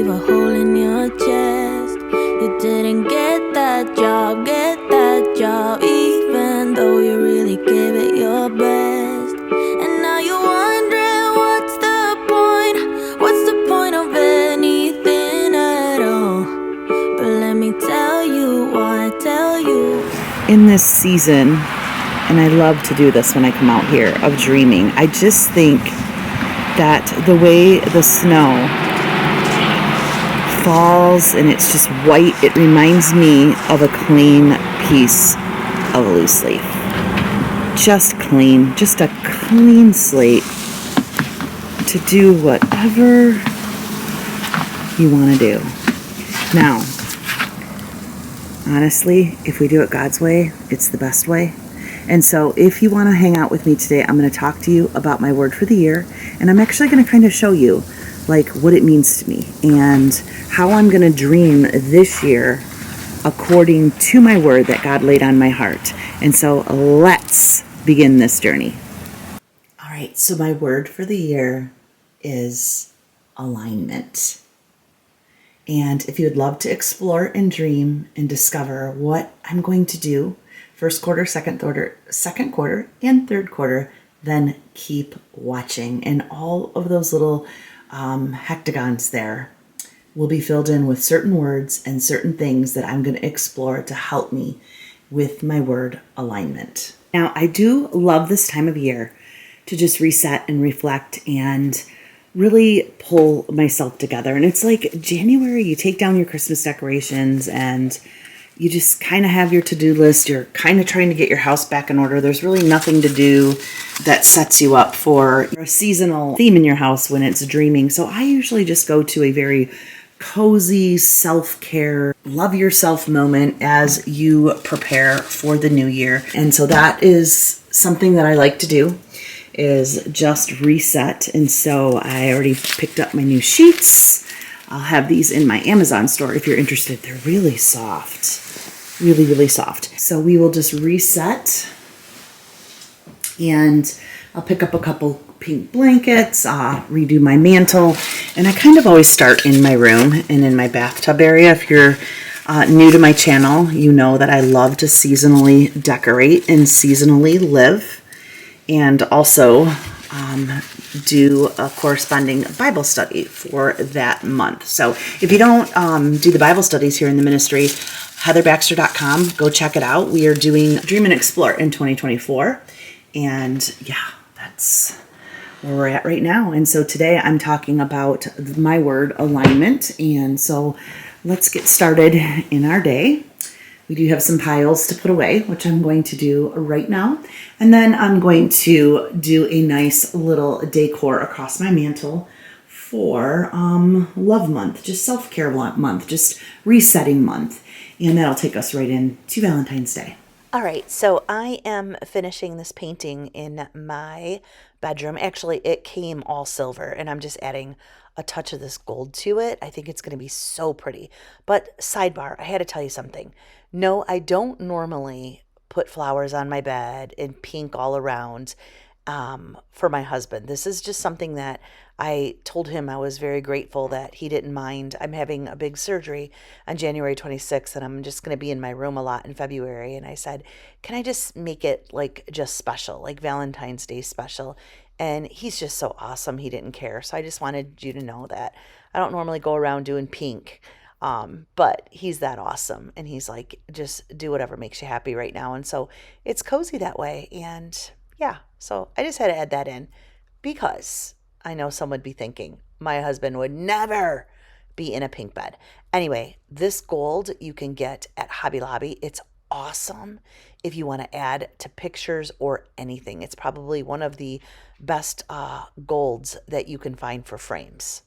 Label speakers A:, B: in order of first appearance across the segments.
A: leave a hole in your chest. You didn't get that job, even though you really gave it your best. And now you're wondering what's the point of anything at all? But let me tell you why I tell you.
B: In this season, and I love to do this when I come out here, of dreaming, I just think that the way the snow falls and it's just white, it reminds me of a clean piece of a loose leaf. Just clean, just a clean slate to do whatever you want to do. Now, honestly, if we do it God's way, it's the best way. And so if you want to hang out with me today, I'm going to talk to you about my word for the year. And I'm actually going to kind of show you like what it means to me and how I'm going to dream this year according to my word that God laid on my heart. And so let's begin this journey. All right, so my word for the year is alignment. And if you would love to explore and dream and discover what I'm going to do first quarter, second quarter, and third quarter, then keep watching. And all of those little hectagons there will be filled in with certain words and certain things that I'm going to explore to help me with my word alignment. Now, I do love this time of year to just reset and reflect and really pull myself together. And it's like January, you take down your Christmas decorations and you just kind of have your to-do list. You're kind of trying to get your house back in order. There's really nothing to do that sets you up for a seasonal theme in your house when it's dreaming. So I usually just go to a very cozy self-care, love yourself moment as you prepare for the new year. And so that is something that I like to do, is just reset. And so I already picked up my new sheets. I'll have these in my Amazon store if you're interested. They're really soft. Really, really soft. So we will just reset, and I'll pick up a couple pink blankets, redo my mantle, and I kind of always start in my room and in my bathtub area. If you're new to my channel, you know that I love to seasonally decorate and seasonally live, and also do a corresponding Bible study for that month. So if you don't do the Bible studies here in the ministry, heatherbaxter.com, go check it out. We are doing Dream and Explore in 2024. And yeah, that's where we're at right now. And so today I'm talking about my word alignment. And so let's get started in our day. We do have some piles to put away, which I'm going to do right now. And then I'm going to do a nice little decor across my mantle for Love Month, just self-care month, just resetting month. And that'll take us right into Valentine's Day.
C: All right, so I am finishing this painting in my bedroom. Actually, it came all silver, and I'm just adding a touch of this gold to it. I think it's going to be so pretty. But sidebar, I had to tell you something. No, I don't normally put flowers on my bed and pink all around for my husband. This is just something that I told him I was very grateful that he didn't mind. I'm having a big surgery on January 26th, and I'm just going to be in my room a lot in February. And I said, can I just make it like just special, like Valentine's Day special? And he's just so awesome. He didn't care. So I just wanted you to know that I don't normally go around doing pink. But he's that awesome. And he's like, just do whatever makes you happy right now. And so it's cozy that way. And yeah, so I just had to add that in because I know some would be thinking my husband would never be in a pink bed. Anyway, this gold you can get at Hobby Lobby. It's awesome if you want to add to pictures or anything. It's probably one of the best golds that you can find for frames.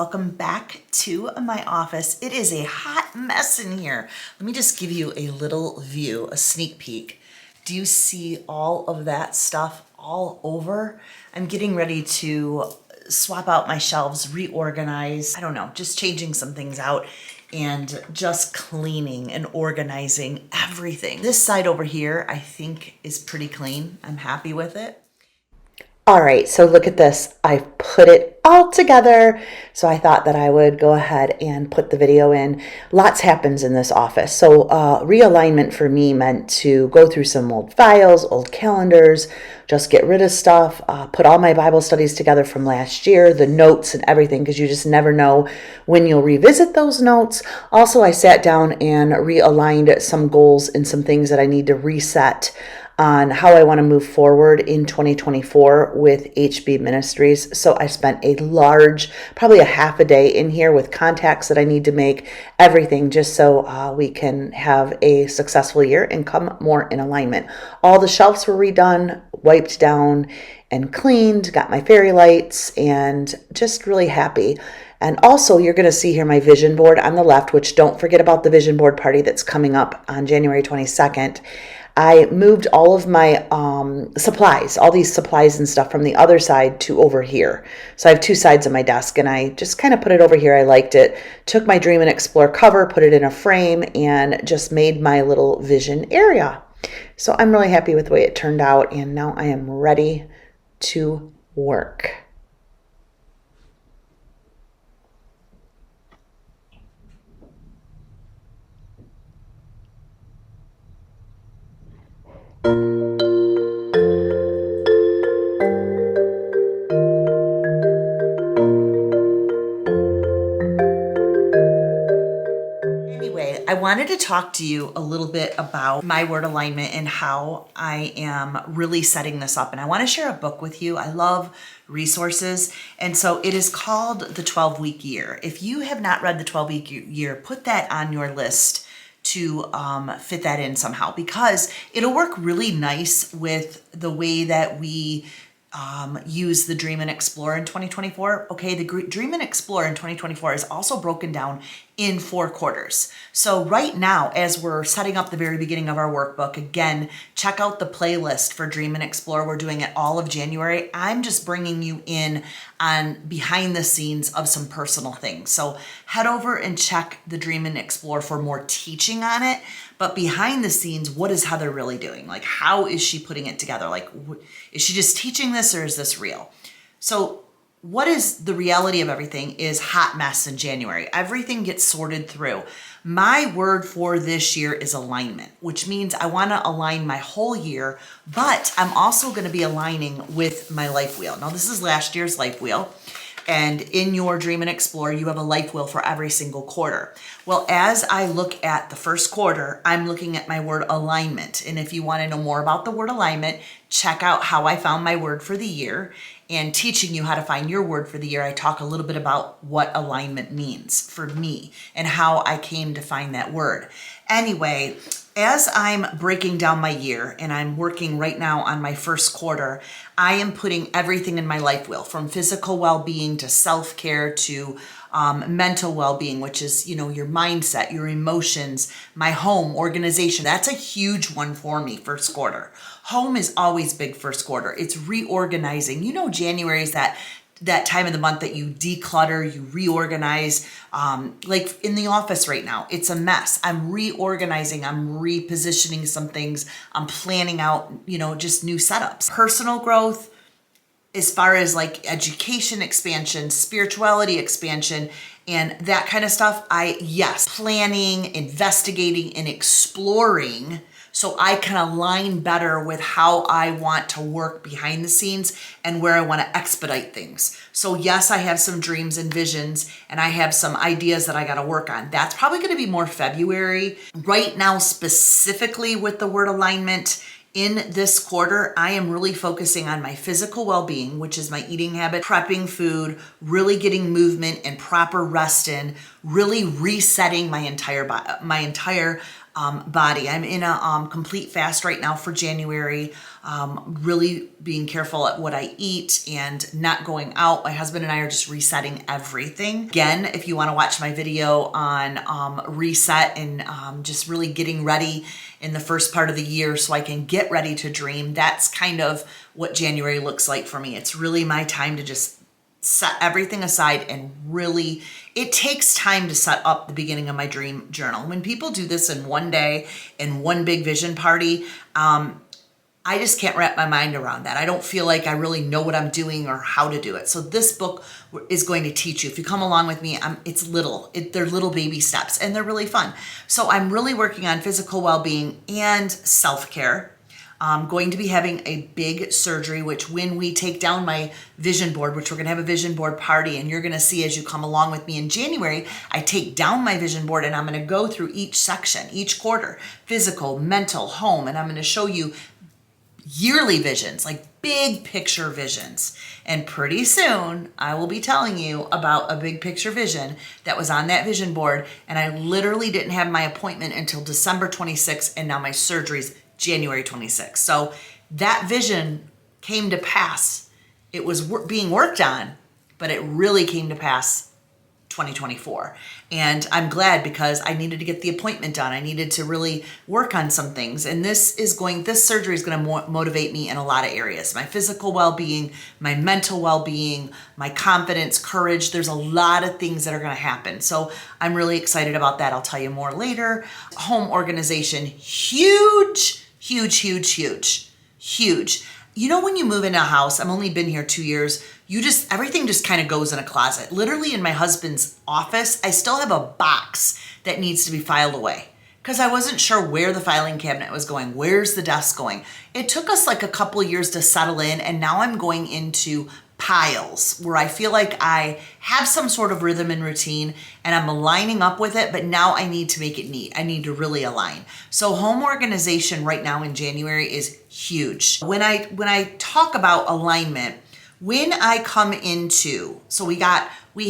C: welcome back to my office. It is a hot mess in here. Let me just give you a little view, a sneak peek. Do you see all of that stuff all over? I'm getting ready to swap out my shelves, reorganize, I don't know, just changing some things out and just cleaning and organizing everything. This side over here, I think is pretty clean. I'm happy with it. All right, so look at this. I've put it all together. So I thought that I would go ahead and put the video in. Lots happens in this office. So realignment for me meant to go through some old files, old calendars, just get rid of stuff, put all my Bible studies together from last year, the notes and everything, because you just never know when you'll revisit those notes. Also, I sat down and realigned some goals and some things that I need to reset on how I want to move forward in 2024 with HB Ministries. So I spent a large, probably a half a day in here with contacts that I need to make, everything just so we can have a successful year and come more in alignment. All the shelves were redone, wiped down and cleaned, got my fairy lights, and just really happy. And also, you're going to see here my vision board on the left, which don't forget about the vision board party that's coming up on January 22nd. I moved all of my supplies, all these supplies and stuff from the other side to over here. So I have two sides of my desk and I just kind of put it over here. I liked it. Took my Dream and Explore cover, put it in a frame, and just made my little vision area. So I'm really happy with the way it turned out, and now I am ready to work. I wanted to talk to you a little bit about my word alignment and how I am really setting this up. And I want to share a book with you. I love resources. And so it is called The 12-Week Year. If you have not read The 12-Week Year, put that on your list to fit that in somehow, because it'll work really nice with the way that we use the Dream and Explore in 2024. Okay, the Dream and Explore in 2024 is also broken down in 4 quarters. So right now, as we're setting up the very beginning of our workbook, again, check out the playlist for Dream and Explore. We're doing it all of January. I'm just bringing you in on behind the scenes of some personal things. So head over and check the Dream and Explore for more teaching on it. But behind the scenes, what is Heather really doing? Like, how is she putting it together? Like, is she just teaching this, or is this real? So what is the reality of everything is hot mess in January. Everything gets sorted through. My word for this year is alignment, which means I want to align my whole year, but I'm also going to be aligning with my life wheel. Now, this is last year's life wheel. And in your Dream and Explore, you have a life wheel for every single quarter. Well, as I look at the first quarter, I'm looking at my word alignment. And if you want to know more about the word alignment, check out how I found my word for the year. And teaching you how to find your word for the year, I talk a little bit about what alignment means for me and how I came to find that word. Anyway, as I'm breaking down my year and I'm working right now on my first quarter, I am putting everything in my life wheel, from physical well-being to self-care to mental well-being, which is, your mindset, your emotions, my home, organization. That's a huge one for me, first quarter. Home is always big first quarter. It's reorganizing. January is that time of the month that you declutter, you reorganize. Like in the office right now, it's a mess. I'm reorganizing, I'm repositioning some things. I'm planning out, just new setups. Personal growth, as far as like education expansion, spirituality expansion, and that kind of stuff. Planning, investigating, and exploring, so I can align better with how I want to work behind the scenes and where I want to expedite things. So yes, I have some dreams and visions, and I have some ideas that I got to work on. That's probably going to be more February. Right now, specifically with the word alignment, in this quarter, I am really focusing on my physical well-being, which is my eating habit, prepping food, really getting movement and proper rest in, really resetting my entire
B: body. I'm in a complete fast right now for January, really being careful at what I eat and not going out. My husband and I are just resetting everything. Again, if you want to watch my video on reset and just really getting ready in the first part of the year so I can get ready to dream, that's kind of what January looks like for me. It's really my time to just set everything aside and really, it takes time to set up the beginning of my dream journal. When people do this in one day, in one big vision party, I just can't wrap my mind around that. I don't feel like I really know what I'm doing or how to do it. So this book is going to teach you. If you come along with me, they're little baby steps and they're really fun. So I'm really working on physical well-being and self-care. I'm going to be having a big surgery, which when we take down my vision board, which we're going to have a vision board party, and you're going to see as you come along with me in January, I take down my vision board and I'm going to go through each section, each quarter, physical, mental, home, and I'm going to show you yearly visions, like big picture visions. And pretty soon I will be telling you about a big picture vision that was on that vision board. And I literally didn't have my appointment until December 26th. And now my surgery's January 26th. So that vision came to pass. It was being worked on, but it really came to pass 2024. And I'm glad because I needed to get the appointment done. I needed to really work on some things. And this surgery is going to motivate me in a lot of areas. My physical well-being, my mental well-being, my confidence, courage. There's a lot of things that are going to happen. So I'm really excited about that. I'll tell you more later. Home organization, huge, huge, huge, huge, huge. You know, when you move into a house, I've only been here 2 years, everything just kind of goes in a closet. Literally in my husband's office, I still have a box that needs to be filed away because I wasn't sure where the filing cabinet was going. Where's the desk going? It took us like a couple of years to settle in, and now I'm going into piles where I feel like I have some sort of rhythm and routine and I'm aligning up with it, but now I need to make it neat. I need to really align. So home organization right now in January is huge. When I talk about alignment, when I come into, so we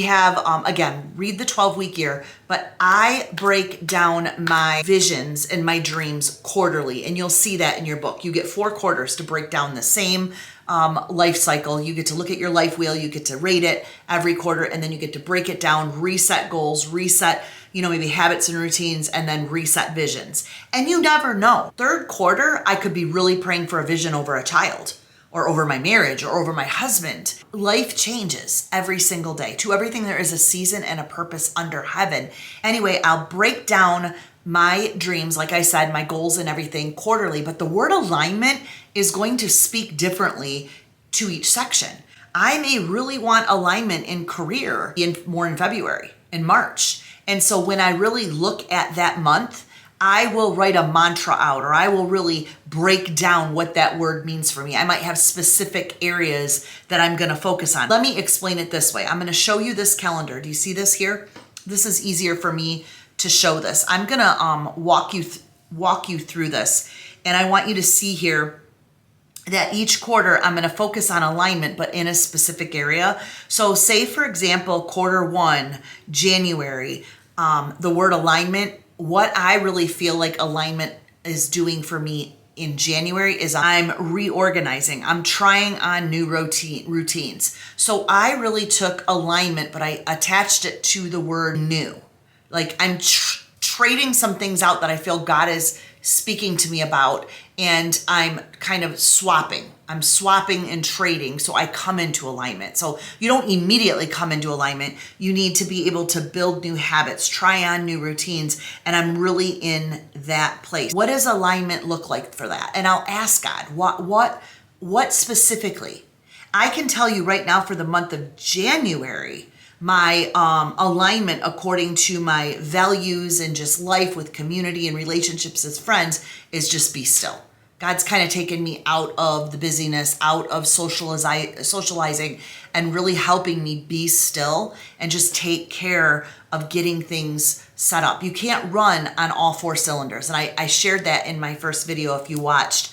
B: have, again, read the 12-week year, but I break down my visions and my dreams quarterly, and you'll see that in your book. You get 4 quarters to break down the same life cycle. You get to look at your life wheel, you get to rate it every quarter, and then you get to break it down, reset goals, reset, maybe habits and routines, and then reset visions. And you never know. 3rd quarter, I could be really praying for a vision over a child, or over my marriage, or over my husband. Life changes every single day. To everything, there is a season and a purpose under heaven. Anyway, I'll break down my dreams, like I said, my goals and everything quarterly, but the word alignment is going to speak differently to each section. I may really want alignment in career more in February, in March. And so when I really look at that month, I will write a mantra out, or I will really break down what that word means for me. I might have specific areas that I'm going to focus on. Let me explain it this way. I'm going to show you this calendar. Do you see this here? This is easier for me to show this. I'm going to walk you through this. And I want you to see here that each quarter I'm going to focus on alignment, but in a specific area. So say, for example, quarter 1, January, the word alignment, what I really feel like alignment is doing for me in January is I'm reorganizing. I'm trying on new routines. So I really took alignment, but I attached it to the word new. Like I'm trading some things out that I feel God is speaking to me about, and I'm kind of swapping. I'm swapping and trading, so I come into alignment. So you don't immediately come into alignment. You need to be able to build new habits, try on new routines, and I'm really in that place. What does alignment look like for that? And I'll ask God, what specifically? I can tell you right now for the month of January, my alignment according to my values and just life with community and relationships as friends is just be still. God's kind of taken me out of the busyness, out of socializing, and really helping me be still and just take care of getting things set up. You can't run on all 4 cylinders. And I shared that in my first video. If you watch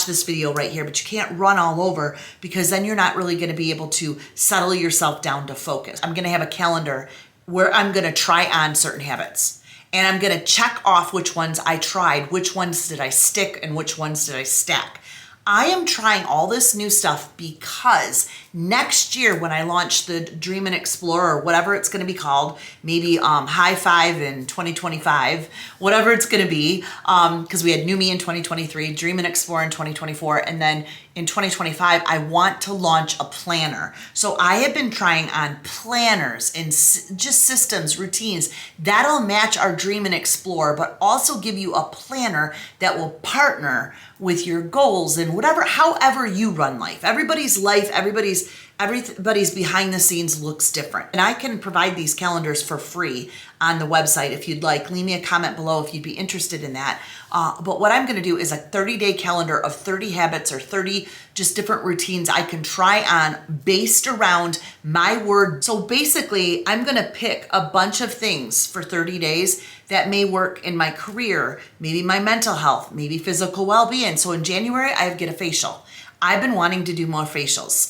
B: this video right here, but you can't run all over because then you're not really going to be able to settle yourself down to focus. I'm going to have a calendar where I'm going to try on certain habits.
D: and I'm gonna check off which ones I tried, which ones did I stick, and which ones did I stack. I am trying all this new stuff because next year when I launch the Dream and Explore, or whatever it's going to be called, maybe High Five in 2025, whatever it's going to be, because we had New Me in 2023, Dream and Explore in 2024, and then in 2025, I want to launch a planner. So I have been trying on planners and just systems, routines that'll match our Dream and Explore, but also give you a planner that will partner with your goals and whatever, however you run life. Everybody's life, everybody's behind the scenes looks different. And I can provide these calendars for free on the website if you'd like. Leave me a comment below if you'd be interested in that. But what I'm going to do is a 30-day calendar of 30 habits or 30 just different routines I can try on based around my word. So basically, I'm going to pick a bunch of things for 30 days that may work in my career, maybe my mental health, maybe physical well-being. So in January, I get a facial. I've been wanting to do more facials.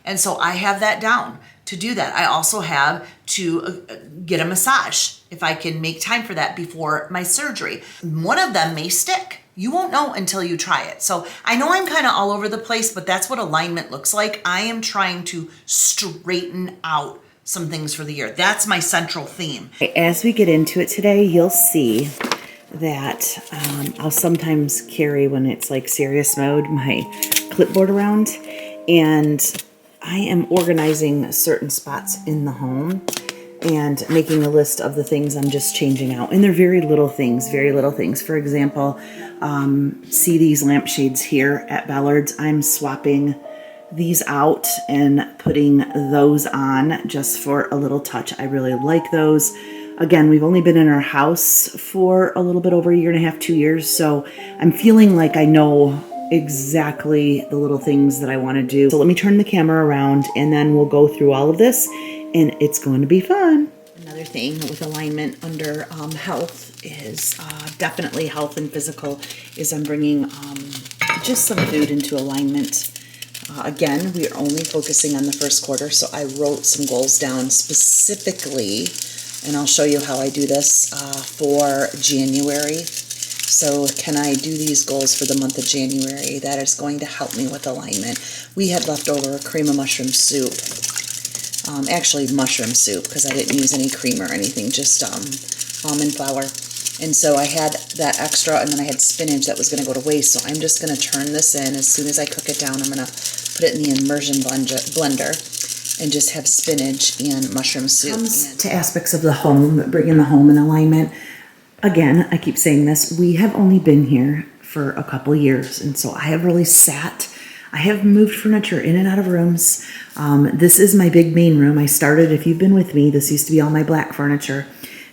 D: And so I have that down to do that. I also have to get a massage if I can make time for that before my surgery. One of them may stick. You won't know until you try it. So I know I'm kind of all over the place, but that's what alignment looks like. I am trying to straighten out some things for the year. That's my central theme.
B: As we get into it today, you'll see that I'll sometimes carry, when it's like serious mode, my clipboard around, and I am organizing certain spots in the home and making a list of the things I'm just changing out. And they're very little things, very little things. For example, see these lampshades here at Ballard's? I'm swapping these out and putting those on just for a little touch. I really like those. Again, we've only been in our house for a little bit over a year and a half, 2 years, so I'm feeling like I know exactly the little things that I want to do. So let me turn the camera around and then we'll go through all of this, and it's going to be fun. Another thing with alignment under health is definitely health and physical is I'm bringing just some food into alignment. Again, we are only focusing on the first quarter, so I wrote some goals down specifically, and I'll show you how I do this for January. So can I do these goals for the month of January? That is going to help me with alignment. We had leftover cream of mushroom soup. Actually mushroom soup, because I didn't use any cream or anything, just almond flour. And so I had that extra, and then I had spinach that was going to go to waste. So I'm just going to turn this in. As soon as I cook it down, I'm going to put it in the immersion blender and just have spinach and mushroom soup. Comes to aspects of the home, bringing the home in alignment. Again, I keep saying this, we have only been here for a couple years, and so I have really sat. I have moved furniture in and out of rooms. This is my big main room. I started, if you've been with me, this used to be all my black furniture,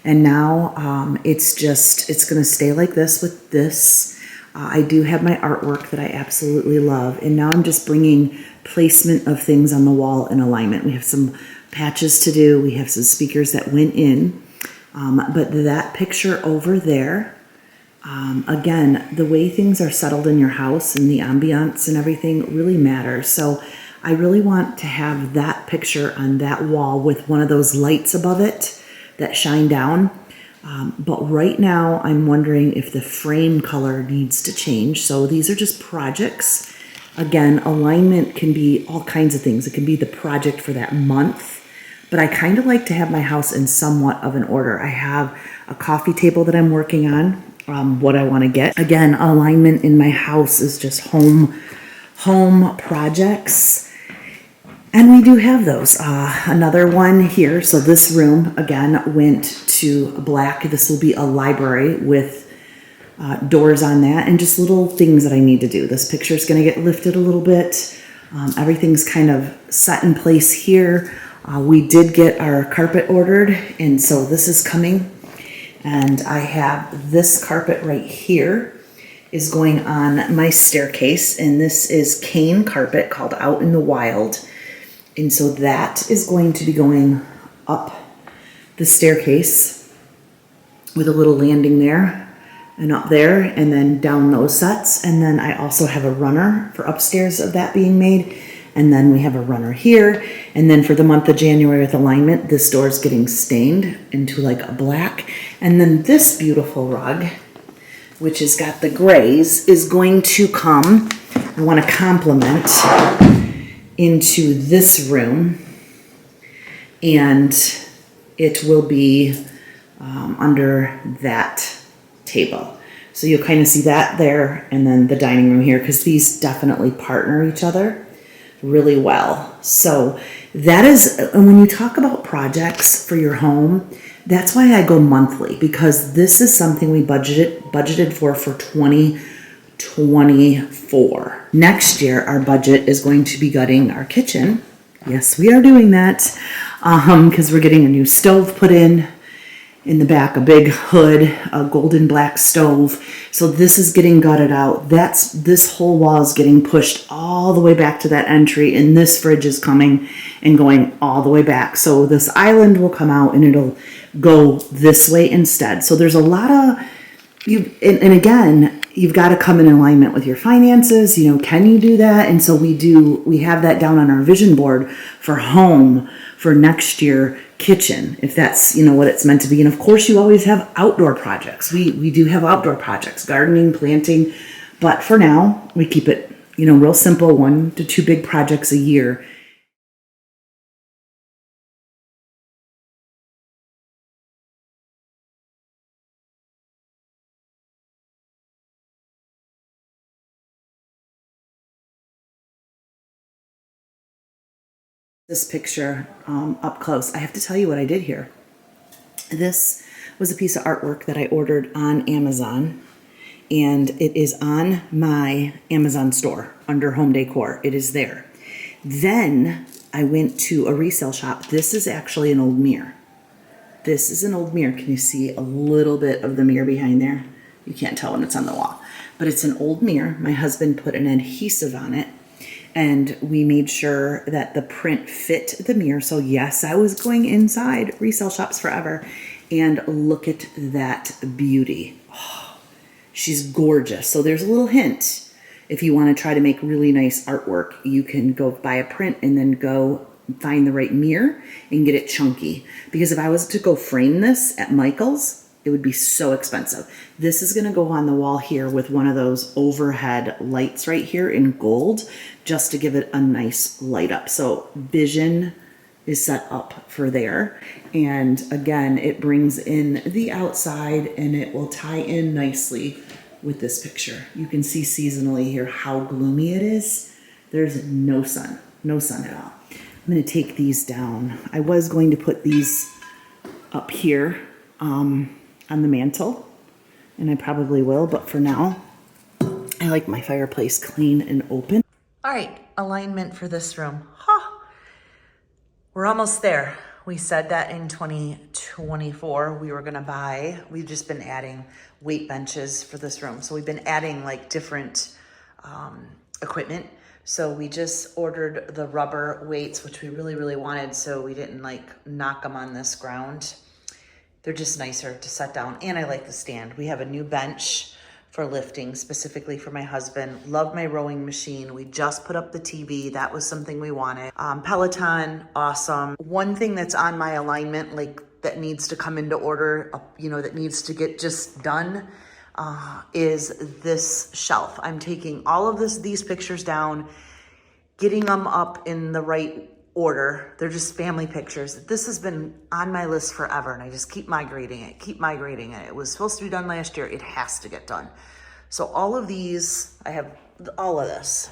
B: and now it's going to stay like this with this. I do have my artwork that I absolutely love, and now I'm just bringing placement of things on the wall in alignment. We have some patches to do. We have some speakers that went in. But that picture over there, again, the way things are settled in your house and the ambiance and everything really matters. So I really want to have that picture on that wall with one of those lights above it that shine down. But right now I'm wondering if the frame color needs to change. So these are just projects. Again, alignment can be all kinds of things. It can be the project for that month. But I kind of like to have my house in somewhat of an order. I have a coffee table that I'm working on, what I want to get. Again, alignment in my house is just home projects. And we do have those. Another one here. So this room, again, went to black. This will be a library with doors on that and just little things that I need to do. This picture is going to get lifted a little bit. Everything's kind of set in place here. We did get our carpet ordered, and so this is coming. And I have this carpet right here is going on my staircase, and this is cane carpet called Out in the Wild. And so that is going to be going up the staircase with a little landing there and up there, and then down those sets. And then I also have a runner for upstairs of that being made. And then we have a runner here. And then for the month of January with alignment, this door is getting stained into like a black. And then this beautiful rug, which has got the grays, is going to come, I want to complement into this room. And it will be under that table. So you'll kind of see that there, and then the dining room here, because these definitely partner each other really well. So that is, and when you talk about projects for your home, that's why I go monthly, because this is something we budgeted for 2024. Next year, our budget is going to be gutting our kitchen. Yes, we are doing that, because we're getting a new stove put in the back, a big hood, a golden black stove. So this is getting gutted out. This whole wall is getting pushed all the way back to that entry, and this fridge is coming and going all the way back. So this island will come out and it'll go this way instead. So there's a lot of, and again, you've got to come in alignment with your finances. You know, can you do that? And so we have that down on our vision board for home for next year, kitchen, if that's, what it's meant to be. And of course, you always have outdoor projects. We do have outdoor projects, gardening, planting, but for now, we keep it, real simple, 1 to 2 big projects a year. This picture up close. I have to tell you what I did here. This was a piece of artwork that I ordered on Amazon, and it is on my Amazon store under home decor. It is there. Then I went to a resale shop. This is actually an old mirror. This is an old mirror. Can you see a little bit of the mirror behind there? You can't tell when it's on the wall, but it's an old mirror. My husband put an adhesive on it, and we made sure that the print fit the mirror. So yes, I was going inside resale shops forever, and look at that beauty. Oh, she's gorgeous. So there's a little hint. If you want to try to make really nice artwork, you can go buy a print and then go find the right mirror and get it chunky. Because if I was to go frame this at Michael's, it would be so expensive. This is gonna go on the wall here with one of those overhead lights right here in gold, just to give it a nice light up. So vision is set up for there. And again, it brings in the outside and it will tie in nicely with this picture. You can see seasonally here how gloomy it is. There's no sun at all. I'm gonna take these down. I was going to put these up here, on the mantle, and I probably will, but for now, I like my fireplace clean and open.
C: All right, alignment for this room. We're almost there. We said that in 2024 we were gonna buy, we've just been adding weight benches for this room. So we've been adding like different equipment. So we just ordered the rubber weights, which we really, really wanted, so we didn't like knock them on this ground. They're just nicer to set down, and I like the stand. We have a new bench for lifting, specifically for my husband. Love my rowing machine. We just put up the TV. That was something we wanted. Peloton, awesome. One thing that's on my alignment, like that needs to come into order, that needs to get just done, is this shelf. I'm taking all of these pictures down, getting them up in the right order. They're just family pictures. This has been on my list forever, and I just keep migrating it. It was supposed to be done last year. It has to get done. So all of these, I have all of this.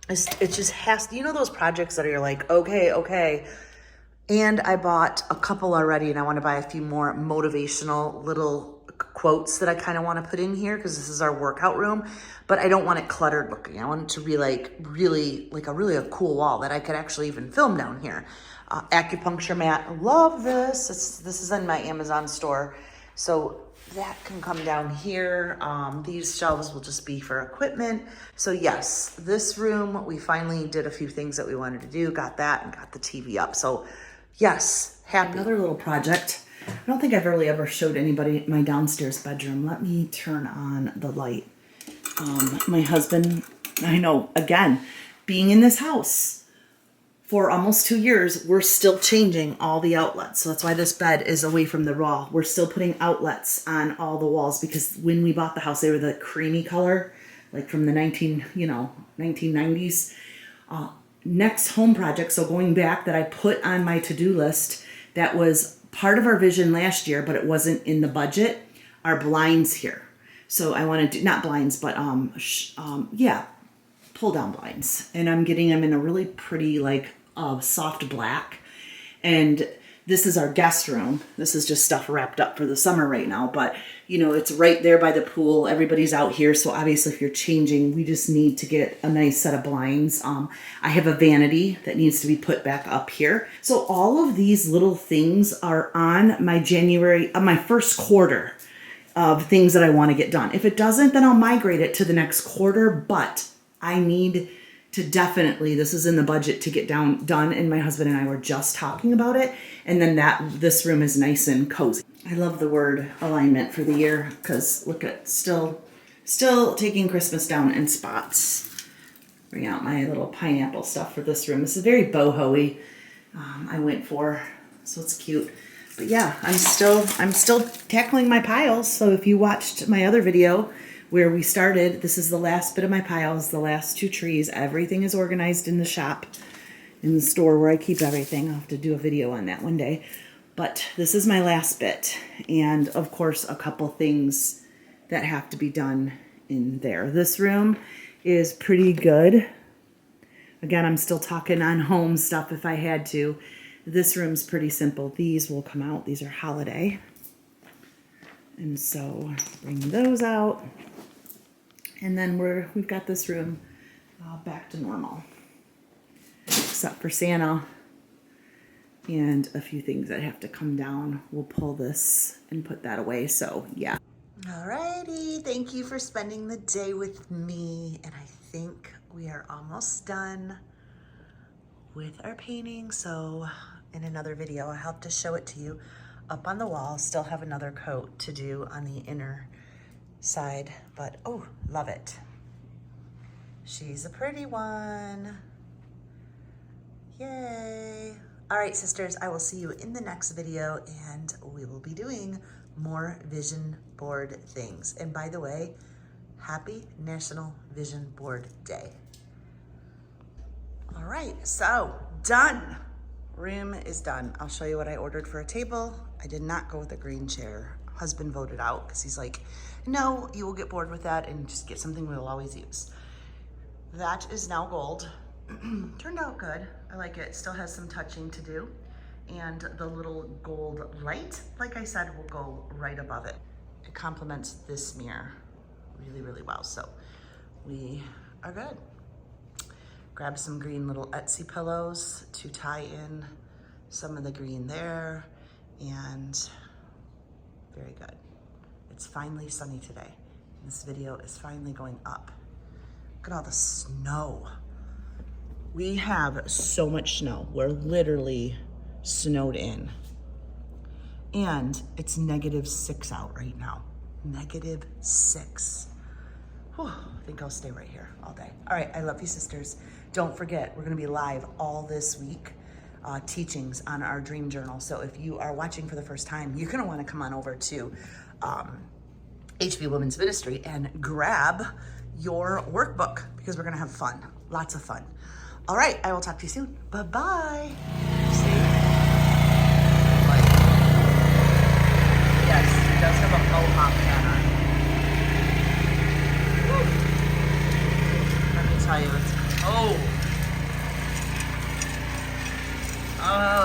C: It just has to, those projects that are like, okay. And I bought a couple already, and I want to buy a few more motivational little quotes that I kind of want to put in here, because this is our workout room, but I don't want it cluttered looking. I want it to be really a cool wall that I could actually even film down here. Acupuncture mat, love this. This is in my Amazon store, so that can come down here. These shelves will just be for equipment. So yes, this room, we finally did a few things that we wanted to do, got that, and got the TV up. So yes, happy.
B: Another little project. I don't think I've really ever showed anybody my downstairs bedroom. Let me turn on the light. My husband, I know, again, being in this house for almost 2 years, we're still changing all the outlets. So that's why this bed is away from the raw. We're still putting outlets on all the walls because when we bought the house, they were the creamy color, like from the 1990s. Next home project, so going back, that I put on my to-do list that was part of our vision last year, but it wasn't in the budget, are blinds here. So I want to do, not blinds, but pull down blinds. And I'm getting them in a really pretty, like, soft black. And this is our guest room. This is just stuff wrapped up for the summer right now. But, you know, it's right there by the pool. Everybody's out here. So obviously if you're changing, we just need to get a nice set of blinds. I have a vanity that needs to be put back up here. So all of these little things are on my my first quarter of things that I want to get done. If it doesn't, then I'll migrate it to the next quarter. But I need to definitely, this is in the budget to get done, and my husband and I were just talking about it, and then this room is nice and cozy. I love the word alignment for the year, because look at, still taking Christmas down in spots. Bring out my little pineapple stuff for this room. This is very boho-y, I went for, so it's cute. But yeah, I'm still tackling my piles, so if you watched my other video where we started, this is the last bit of my piles, the last 2 trees. Everything is organized in the shop, in the store where I keep everything. I'll have to do a video on that one day. But this is my last bit. And of course, a couple things that have to be done in there. This room is pretty good. Again, I'm still talking on home stuff if I had to. This room's pretty simple. These will come out. These are holiday. And so bring those out. And then we've got this room back to normal, except for Santa and a few things that have to come down. We'll pull this and put that away. So yeah.
C: Alrighty, thank you for spending the day with me. And I think we are almost done with our painting. So in another video, I'll have to show it to you up on the wall. Still have another coat to do on the inner side, but oh, love it. She's a pretty one. Yay. All right, sisters, I will see you in the next video, and we will be doing more vision board things. And by the way, happy National Vision Board Day. All right, so done. Room is done. I'll show you what I ordered for a table. I did not go with a green chair. Husband voted out because he's like, no, you will get bored with that and just get something we'll always use. That is now gold. Turned out good. I like it. Still has some touching to do. And the little gold light, like I said, will go right above it. It complements this mirror really, really well. So we are good. Grab some green little Etsy pillows to tie in some of the green there, and very good. It's finally sunny today. This video is finally going up. Look at all the snow. We have so much snow. We're literally snowed in. And it's -6 out right now. -6. Whew, I think I'll stay right here all day. All right, I love you, sisters. Don't forget, we're gonna be live all this week, teachings on our Dream Journal. So if you are watching for the first time, you're gonna wanna come on over to HB Women's Ministry and grab your workbook, because we're gonna have fun, lots of fun. All right, I will talk to you soon. Bye-bye. Yes, it does have a mohawk hat on. Woo. Let me tell you, it's cold. Oh,